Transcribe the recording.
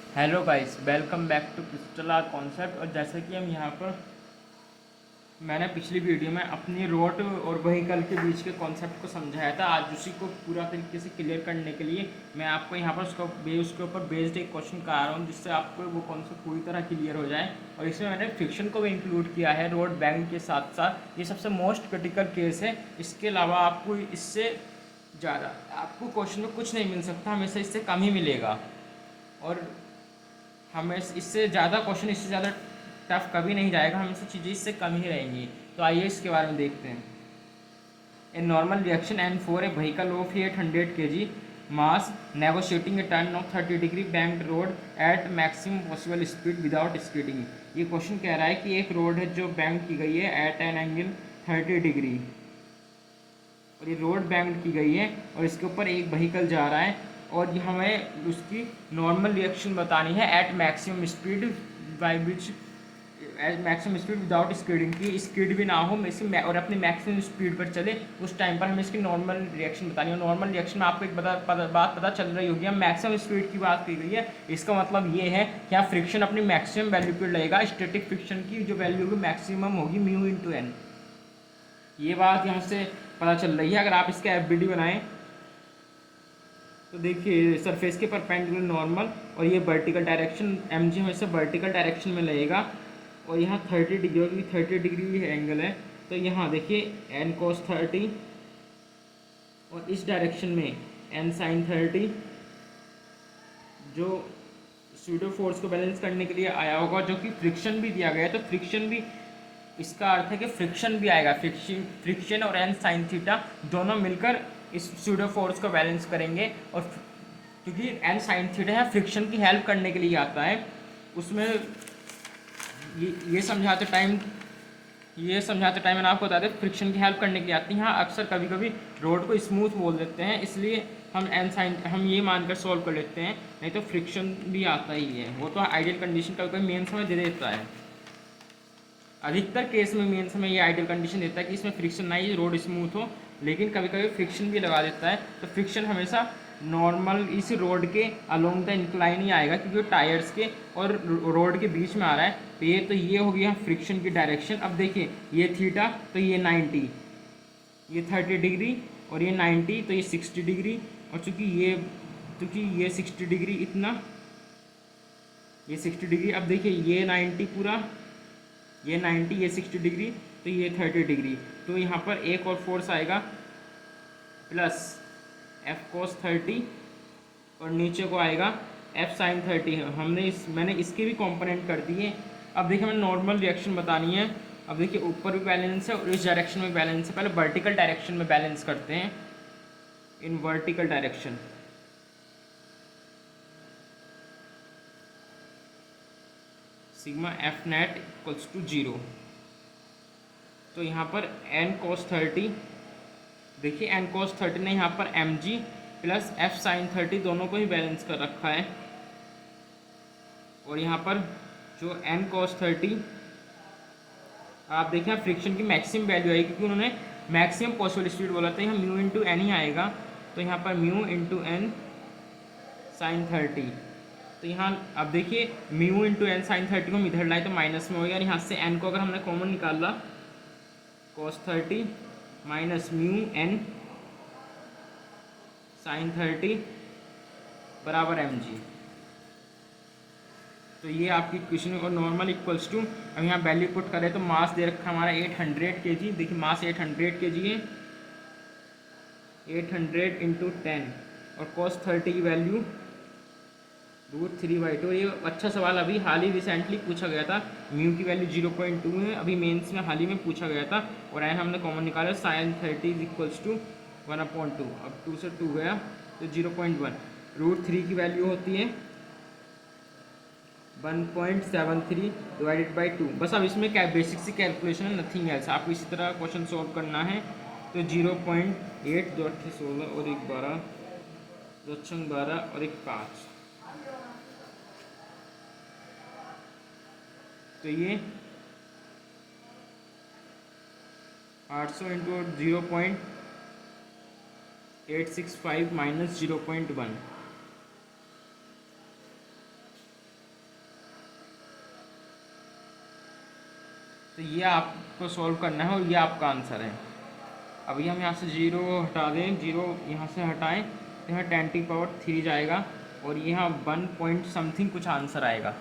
Hello guys, welcome back to crystal concept. और जैसे कि हम यहाँ पर मैंने पिछली वीडियो में अपनी रोड और व्हीकल के बीच के कॉन्सेप्ट को समझाया था। आज उसी को पूरा तरीके से क्लियर करने के लिए मैं आपको यहाँ पर उसके ऊपर बेस्ड एक क्वेश्चन करा रहा हूँ, जिससे आपको वो कॉन्सेप्ट पूरी तरह क्लियर हो जाए। और इसमें मैंने फ्रिक्शन को भी इंक्लूड किया है रोड बैंक के साथ साथ। ये सबसे मोस्ट क्रिटिकल केस है। इसके अलावा आपको इससे ज़्यादा आपको क्वेश्चन में कुछ नहीं मिल सकता, हमेशा इससे कम ही मिलेगा। और हमें इससे ज़्यादा क्वेश्चन, इससे ज़्यादा टफ कभी नहीं जाएगा, हमेशा चीज़ें इससे कम ही रहेंगी। तो आइए इसके बारे में देखते हैं। A normal reaction and for a vehicle of 800 kg mass negotiating a turn of 30 degree banked road at maximum possible speed without skidding. ये क्वेश्चन कह रहा है कि एक रोड है जो बैंक की गई है एट एन एंगल 30 डिग्री, और ये रोड बैंक की गई है और इसके ऊपर एक व्हीकल जा रहा है, और ये हमें उसकी नॉर्मल रिएक्शन बतानी है at maximum speed by which at maximum speed without skidding की स्पीड भी ना हो और अपनी मैक्सिमम स्पीड पर चले, उस टाइम पर हमें इसकी नॉर्मल रिएक्शन बतानी है। नॉर्मल रिएक्शन में आपको एक बात पता चल रही होगी, हम मैक्सिमम स्पीड की बात की गई है। इसका मतलब ये है कि यहाँ फ्रिक्शन अपनी मैक्सिमम वैल्यू पर लगेगा। स्टैटिक फ्रिक्शन की जो वैल्यू होगी मैक्सिमम होगी म्यू इंटू एन। ये बात यहाँ से पता चल रही है। अगर आप इसका एफबीडी बनाएं तो देखिए, सरफेस के परपेंडिकुलर नॉर्मल और ये वर्टिकल डायरेक्शन एम जी हमेशा वर्टिकल डायरेक्शन में लगेगा, और यहाँ 30 डिग्री और 30 डिग्री एंगल है। तो यहाँ देखिए एन कोस 30 और इस डायरेक्शन में एन साइन 30, जो सूडो फोर्स को बैलेंस करने के लिए आया होगा, जो कि फ्रिक्शन भी दिया गया है। तो फ्रिक्शन भी, इसका अर्थ है कि फ्रिक्शन भी आएगा। फ्रिक्शन और एन साइन थीटा दोनों मिलकर इस सूडो फोर्स को बैलेंस करेंगे। और क्योंकि एन साइन थीटा है फ्रिक्शन की हेल्प करने के लिए आता है, उसमें ये समझाते टाइम मैंने आपको बता दें फ्रिक्शन की हेल्प करने के लिए आती है। यहाँ अक्सर कभी कभी रोड को स्मूथ बोल देते हैं, इसलिए हम ये मानकर सॉल्व कर लेते हैं, नहीं तो फ्रिक्शन भी आता ही है। वो तो आइडियल कंडीशन कभी कभी मेन समय दे देता है। अधिकतर केस में मेन समय ये आइडियल कंडीशन देता है कि इसमें फ्रिक्शन ना ही रोड स्मूथ हो, लेकिन कभी कभी फ्रिक्शन भी लगा देता है। तो फ्रिक्शन हमेशा नॉर्मल इस रोड के अलोंग द इंक्लाइन ही आएगा, क्योंकि टायर्स के और रोड के बीच में आ रहा है। तो ये हो गया फ्रिक्शन की डायरेक्शन। अब देखिए ये थीटा, तो ये 90, ये 30 डिग्री और ये 90, तो ये 60 डिग्री। और चूँकि ये 60 डिग्री इतना, ये 60 डिग्री। अब देखिए ये 90 पूरा, ये 90, ये 60 डिग्री, तो ये 30 डिग्री। तो यहाँ पर एक और फोर्स आएगा प्लस एफ कोस 30, और नीचे को आएगा एफ साइन 30। मैंने इसके भी कंपोनेंट कर दिए। अब देखिए हमें नॉर्मल रिएक्शन बतानी है। अब देखिए ऊपर भी बैलेंस है और इस डायरेक्शन में बैलेंस है। पहले वर्टिकल डायरेक्शन में बैलेंस करते हैं, in vertical direction. Sigma F net equals to 0। तो यहाँ पर एन कोस 30, देखिए एन कोस 30 ने यहाँ पर M G plus F sine 30 दोनों को ही बैलेंस कर रखा है। और यहाँ पर जो एन कोस 30, आप देखें फ्रिक्शन की मैक्सिमम वैल्यू आएगी, क्योंकि उन्होंने मैक्सिमम पॉसिबल स्पीड बोला था। यहाँ म्यू इंटू एन ही आएगा, तो यहाँ पर म्यू इंटू एन साइन 30। तो यहाँ अब देखिए म्यू इंटू एन साइन 30 को हम इधर लाए तो माइनस में हो गया, और यहाँ से एन को अगर हमने कॉमन निकाला cos 30 minus mu N sine 30 बराबर एम जी। तो ये आपकी इक्वेशन। और नॉर्मल इक्वल्स टू, अब यहाँ वैल्यू पुट करें तो मास दे रखा हमारा 800 kg। देखिए मास 800 kg है, 800 इंटू 10, और कॉस 30 की वैल्यू √3/2। ये अच्छा सवाल अभी हाल ही रिसेंटली पूछा गया था। म्यू की वैल्यू 0.2 है, अभी मेंस में हाल ही में पूछा गया था। और एन हमने कॉमन निकाला, साइन 30 इज इक्वल्स टू 1/2। अब 2 से 2 गया तो 0.1। √3 की वैल्यू होती है 1.73 डिवाइडेड बाई 2। बस अब इसमें क्या बेसिक सी कैलकुलेशन है, नथिंग एल्स। आपको इसी तरह क्वेश्चन सॉल्व करना है। तो 0.8, 2 8 16 और 1 12, 2 6 12 और 1 5। तो ये 800 इंटू 0.865 माइनस 0.1, तो ये आपको सॉल्व करना है और ये आपका आंसर है। अभी हम यहाँ से 0 हटा दें, 0 यहाँ से हटाएं तो यहाँ 10 की पावर 3 जाएगा और यहाँ 1 पॉइंट समथिंग कुछ आंसर आएगा।